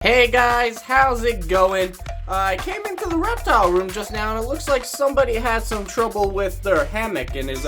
Hey guys, how's it going? I came into the reptile room just now and it looks like somebody had some trouble with their hammock and is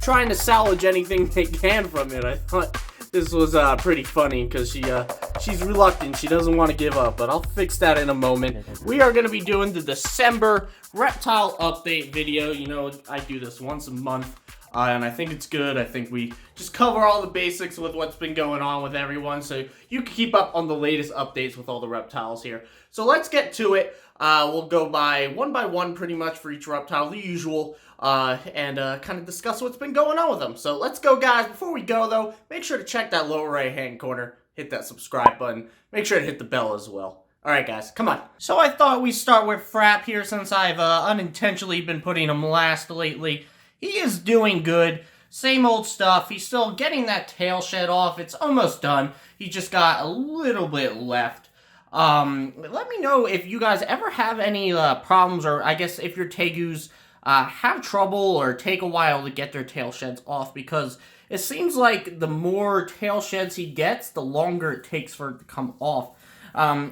trying to salvage anything they can from it. I thought this was pretty funny because she's reluctant. She doesn't want to give up, but I'll fix that in a moment. We are going to be doing the December reptile update video. You know, I do this once a month. And I think it's good. I think we just cover all the basics with what's been going on with everyone, so you can keep up on the latest updates with all the reptiles here. So let's get to it. We'll go by one pretty much for each reptile, the usual, and kind of discuss what's been going on with them. So let's go, guys. Before we go, though, make sure to check that lower right-hand corner. Hit that subscribe button. Make sure to hit the bell as well. Alright guys, come on. So I thought we'd start with Frap here since I've unintentionally been putting him last lately. He is doing good. Same old stuff. He's still getting that tail shed off. It's almost done. He just got a little bit left. Let me know if you guys ever have any problems, or I guess if your Tegus have trouble or take a while to get their tail sheds off, because it seems like the more tail sheds he gets, the longer it takes for it to come off.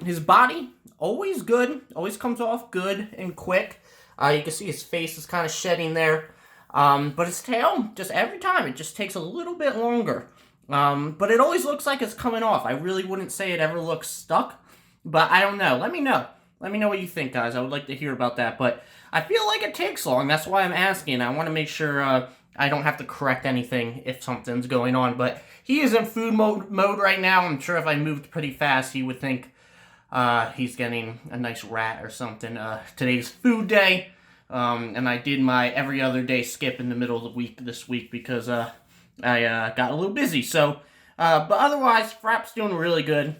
His body, always good. Always comes off good and quick. You can see his face is kind of shedding there. But his tail, just every time, it just takes a little bit longer. But it always looks like it's coming off. I really wouldn't say it ever looks stuck, but I don't know. Let me know. Let me know what you think, guys. I would like to hear about that, but I feel like it takes long. That's why I'm asking. I want to make sure, I don't have to correct anything if something's going on, but he is in food mode right now. I'm sure if I moved pretty fast, he would think, he's getting a nice rat or something. Today's food day. And I did my every other day skip in the middle of the week this week because I got a little busy. So, but otherwise, Frap's doing really good.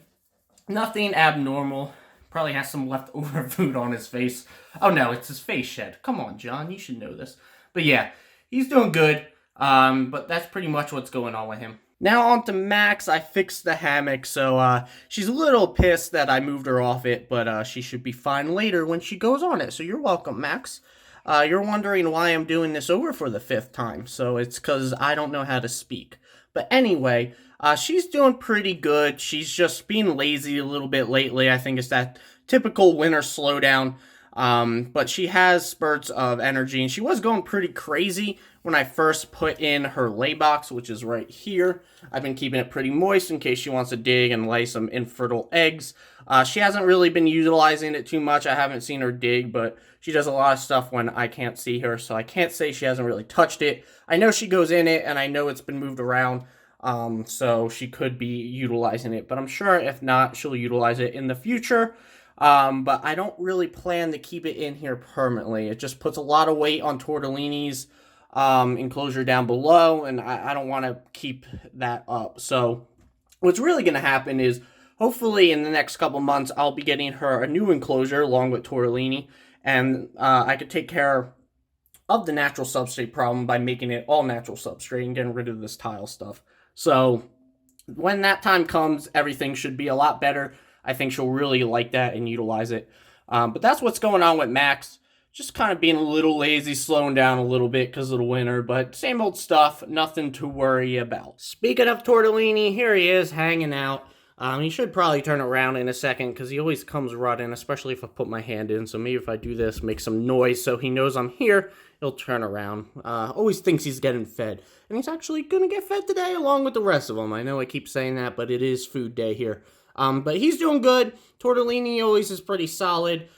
Nothing abnormal. Probably has some leftover food on his face. Oh no, it's his face shed. Come on, John, you should know this. But yeah, he's doing good. But that's pretty much what's going on with him. Now on to Max. I fixed the hammock, so she's a little pissed that I moved her off it, but she should be fine later when she goes on it. So you're welcome, Max. You're wondering why I'm doing this over for the 5th time, so it's because I don't know how to speak. But anyway, she's doing pretty good. She's just being lazy a little bit lately. I think it's that typical winter slowdown. But she has spurts of energy, and she was going pretty crazy when I first put in her lay box, which is right here. I've been keeping it pretty moist in case she wants to dig and lay some infertile eggs. She hasn't really been utilizing it too much. I haven't seen her dig, but she does a lot of stuff when I can't see her, so I can't say she hasn't really touched it. I know she goes in it, and I know it's been moved around, so she could be utilizing it. But I'm sure if not, she'll utilize it in the future. But I don't really plan to keep it in here permanently. It just puts a lot of weight on Tortellini's enclosure down below, and I don't want to keep that up. So what's really going to happen is, hopefully in the next couple months, I'll be getting her a new enclosure along with Tortellini, and I could take care of the natural substrate problem by making it all natural substrate and getting rid of this tile stuff. So when that time comes, everything should be a lot better. I think she'll really like that and utilize it. But that's what's going on with Max. Just kind of being a little lazy, slowing down a little bit because of the winter. But same old stuff, nothing to worry about. Speaking of Tortellini, here he is hanging out. He should probably turn around in a second because he always comes running, especially if I put my hand in. So maybe if I do this, make some noise so he knows I'm here, he'll turn around. Always thinks he's getting fed. And he's actually going to get fed today along with the rest of them. I know I keep saying that, but it is food day here. But he's doing good. Tortellini always is pretty solid.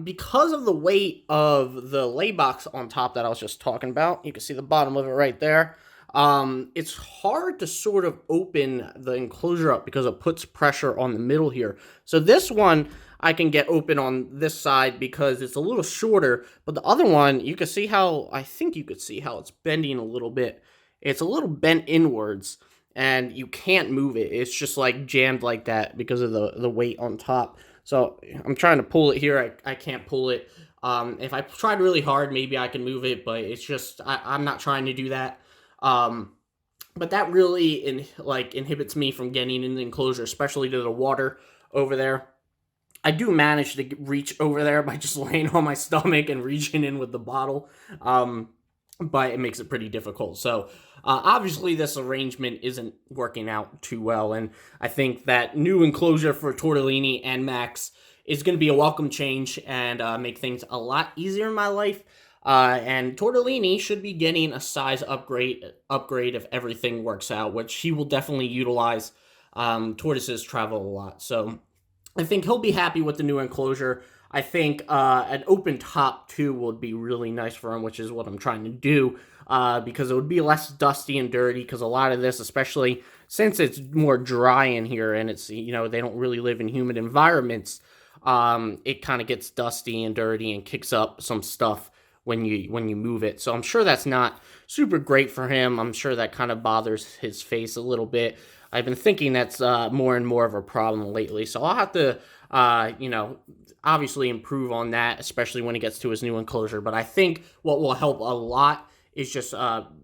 Because of the weight of the lay box on top that I was just talking about, you can see the bottom of it right there. It's hard to sort of open the enclosure up because it puts pressure on the middle here. So this one I can get open on this side because it's a little shorter, but the other one, you can see how, I think you could see how it's bending a little bit. It's a little bent inwards, and you can't move it. It's just like jammed like that because of the weight on top. So I'm trying to pull it here. I can't pull it. If I tried really hard, maybe I can move it, but it's just, I'm not trying to do that. But that really inhibits me from getting in the enclosure, especially to the water over there. I do manage to reach over there by just laying on my stomach and reaching in with the bottle. but it makes it pretty difficult. So obviously this arrangement isn't working out too well, and I think that new enclosure for Tortellini and Max is going to be a welcome change and make things a lot easier in my life. And Tortellini should be getting a size upgrade if everything works out, which he will definitely utilize. Tortoises travel a lot, so I think he'll be happy with the new enclosure. I think an open top too would be really nice for him, which is what I'm trying to do, because it would be less dusty and dirty, because a lot of this, especially since it's more dry in here and it's, they don't really live in humid environments, it kind of gets dusty and dirty and kicks up some stuff when you move it. So I'm sure that's not super great for him. I'm sure that kind of bothers his face a little bit. I've been thinking that's more and more of a problem lately. So I'll have to, obviously improve on that, especially when he gets to his new enclosure. But I think what will help a lot is just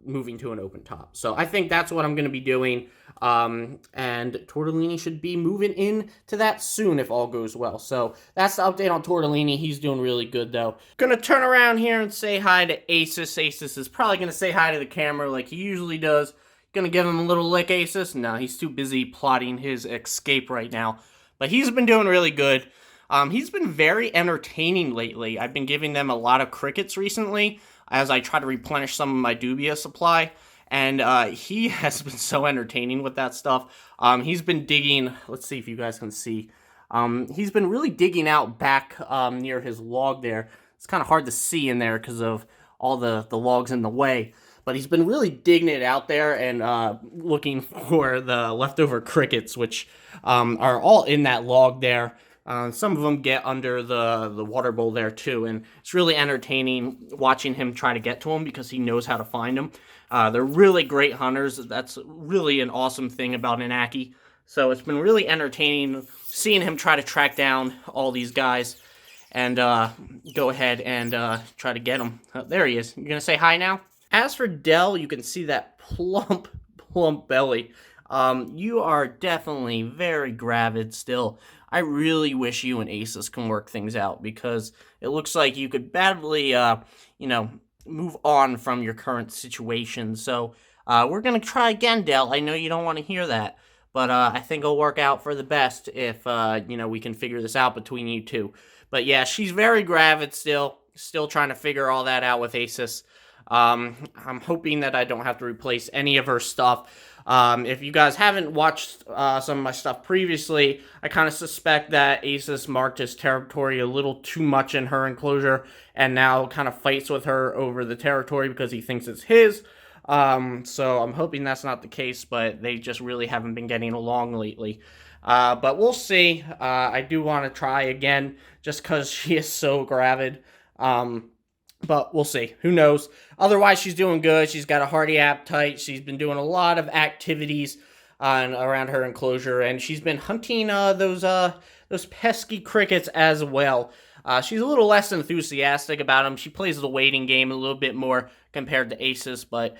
moving to an open top. So I think that's what I'm going to be doing. And Tortellini should be moving in to that soon if all goes well. So that's the update on Tortellini. He's doing really good, though. Gonna turn around here and say hi to Asus. Asus is probably gonna say hi to the camera like he usually does. Gonna give him a little lick, Asus. No, he's too busy plotting his escape right now. But he's been doing really good. He's been very entertaining lately. I've been giving them a lot of crickets recently as I try to replenish some of my dubia supply. And he has been so entertaining with that stuff. He's been digging, let's see if you guys can see. He's been really digging out back near his log there. It's kind of hard to see in there because of all the logs in the way. But he's been really digging it out there and looking for the leftover crickets, which are all in that log there. Some of them get under the water bowl there too, and it's really entertaining watching him try to get to them because he knows how to find them. They're really great hunters. That's really an awesome thing about an Ackie. So it's been really entertaining seeing him try to track down all these guys and go ahead and try to get them. There he is. You gonna say hi now? As for Dell, you can see that plump belly. You are definitely very gravid still. I really wish you and Asus can work things out because it looks like you could badly, move on from your current situation. So we're going to try again, Dell. I know you don't want to hear that, but I think it'll work out for the best if, we can figure this out between you two. But yeah, she's very gravid still trying to figure all that out with Asus. I'm hoping that I don't have to replace any of her stuff. If you guys haven't watched some of my stuff previously, I kind of suspect that Asus marked his territory a little too much in her enclosure and now kind of fights with her over the territory because he thinks it's his. So I'm hoping that's not the case, but they just really haven't been getting along lately. But we'll see. I do want to try again just because she is so gravid. But we'll see. Who knows? Otherwise, she's doing good. She's got a hearty appetite. She's been doing a lot of activities around her enclosure, and she's been hunting those pesky crickets as well. She's a little less enthusiastic about them. She plays the waiting game a little bit more compared to Asus, but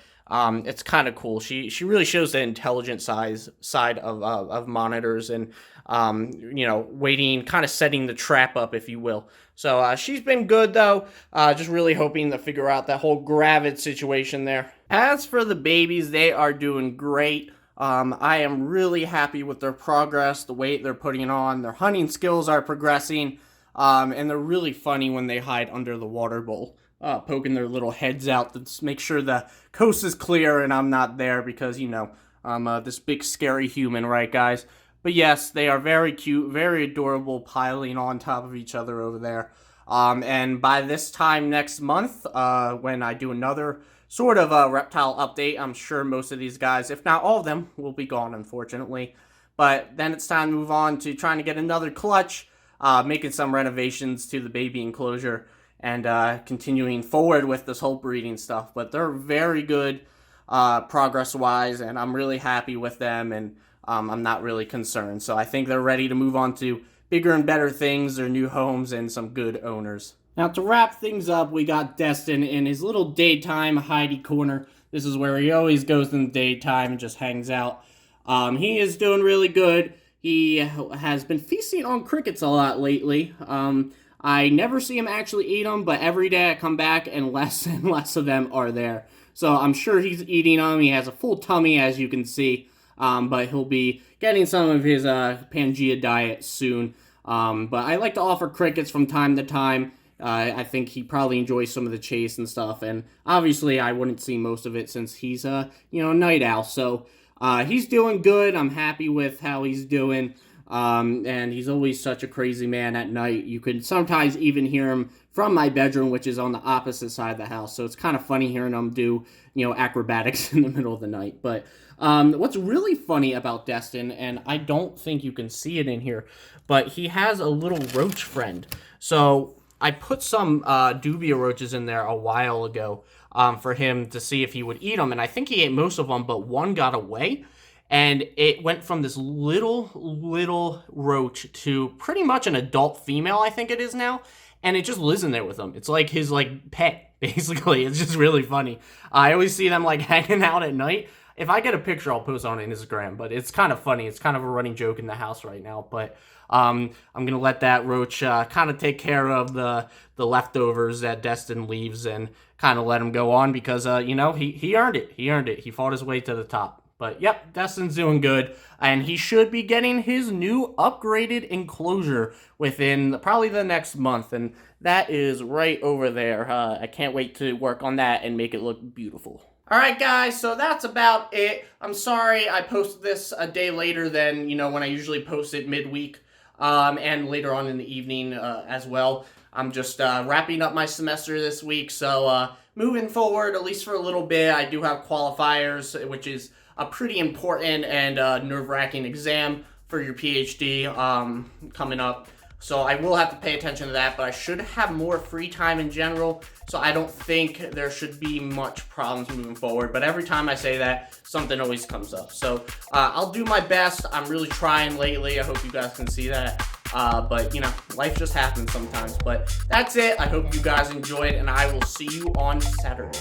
it's kind of cool. She really shows the intelligent side of monitors and waiting, kind of setting the trap up, if you will. So she's been good though. Just really hoping to figure out that whole gravid situation there. As for the babies, they are doing great. I am really happy with their progress, the weight they're putting on. Their hunting skills are progressing, and they're really funny when they hide under the water bowl, poking their little heads out to make sure the coast is clear and I'm not there because, I'm this big scary human, right guys? But yes, they are very cute, very adorable, piling on top of each other over there. And by this time next month, when I do another sort of a reptile update, I'm sure most of these guys, if not all of them, will be gone, unfortunately. But then it's time to move on to trying to get another clutch, making some renovations to the baby enclosure, and continuing forward with this whole breeding stuff. But they're very good progress-wise, and I'm really happy with them, and I'm not really concerned. So I think they're ready to move on to bigger and better things, their new homes, and some good owners. Now, to wrap things up, we got Destin in his little daytime hidey corner. This is where he always goes in the daytime and just hangs out. He is doing really good. He has been feasting on crickets a lot lately. I never see him actually eat them, but every day I come back and less of them are there. So I'm sure he's eating them. He has a full tummy, as you can see, but he'll be getting some of his Pangea diet soon. But I like to offer crickets from time to time. I think he probably enjoys some of the chase and stuff, and obviously I wouldn't see most of it since he's a night owl. So he's doing good. I'm happy with how he's doing. And he's always such a crazy man at night. You can sometimes even hear him from my bedroom, which is on the opposite side of the house. So it's kind of funny hearing him do, acrobatics in the middle of the night. But what's really funny about Destin, and I don't think you can see it in here, but he has a little roach friend. So I put some dubia roaches in there a while ago for him to see if he would eat them. And I think he ate most of them, but one got away. And it went from this little roach to pretty much an adult female, I think it is now. And it just lives in there with him. It's like his, pet, basically. It's just really funny. I always see them, hanging out at night. If I get a picture, I'll post on Instagram. But it's kind of funny. It's kind of a running joke in the house right now. But I'm going to let that roach kind of take care of the leftovers that Destin leaves and kind of let him go on because, he earned it. He earned it. He fought his way to the top. But, yep, Destin's doing good, and he should be getting his new upgraded enclosure within probably the next month, and that is right over there. I can't wait to work on that and make it look beautiful. Alright, guys, so that's about it. I'm sorry I posted this a day later than, when I usually post it midweek, and later on in the evening as well. I'm just wrapping up my semester this week, so moving forward, at least for a little bit, I do have qualifiers, which is a pretty important and nerve-wracking exam for your PhD coming up. So I will have to pay attention to that, but I should have more free time in general, so I don't think there should be much problems moving forward. But every time I say that, something always comes up. So I'll do my best. I'm really trying lately. I hope you guys can see that. But, life just happens sometimes. But that's it. I hope you guys enjoyed, and I will see you on Saturday.